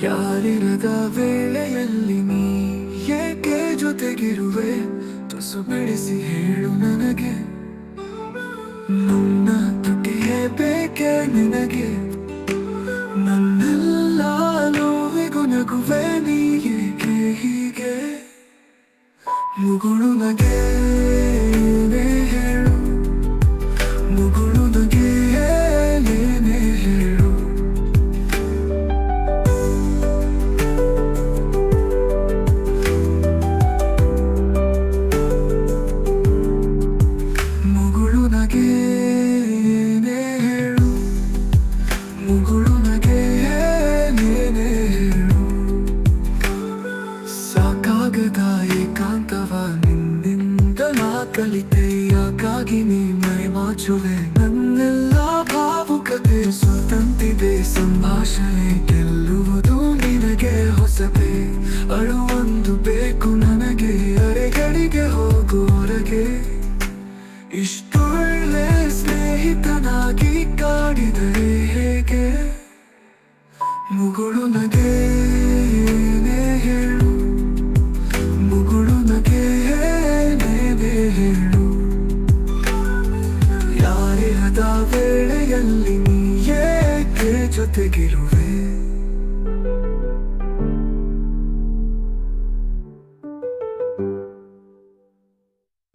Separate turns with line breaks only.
ಯಾರಿರದ ವೇಳೆಯಲ್ಲಿ ನೀ ಏಕೆ ಜೊತೆಗಿರುವೆ ತುಸು ಬಿಡಿಸಿ ಹೇಳು ನನಗೆ. ನನ್ನ ತುಟಿಯೇ ಬೇಕೆ ನಿನಗೆ, ನನ್ನೆಲ್ಲ ನೋವಿಗೂ ನಗುವೆ ನೀ ಏಕೆ ಹೀಗೆ. ಮುಗುಳು ನಗೆ ಹೇಳು, ಮುಗುಳು ನಗೆ ಏನೇನೆ ಹೇಳು. ಮುಗುಳು ನಗೆ ಹೇಳು, ಮುಗುಳು ನಗೆ ಏನೇನೆ ಹೇಳು. ಸಾಕಾಗದ ಏಕಾಂತವ ನಿನ್ನಿಂದ ನಾ ಕಲಿತೆ, ಯಾಕಾಗಿ ನೀ ಮೈ ಮಾಚುವೆ. ನನ್ನೆಲ್ಲ ಭಾವುಕತೆ ಸ್ವತಂತಿದೆ ಸಂಭಾಷಣೆ, ಗೆಲ್ಲುವುದು ನಿನಗೆ ಹೊಸತೆ. ಅಳುವೊಂದು ಬೇಕು ನನಗೆ, ಅರೆಗಡಿಗೆ ಹೋಗು ಹೊರಗೆ. ಇಷ್ಟೊಳ್ಳೆ ಸ್ನೇಹಿತನಾಗಿ ಕಾಡಿದರೆ ಹೇಗೆ. ಮುಗುಳು ನಗೆ ಹೇಳು, ಮುಗುಳು ನಗೆ ಏನೇನೆ ಹೇಳು. ಯಾರಿರದ ವೇಳೆಯಲ್ಲಿ ನೀ ಏಕೆ ಜೊತೆಗಿರುವೆ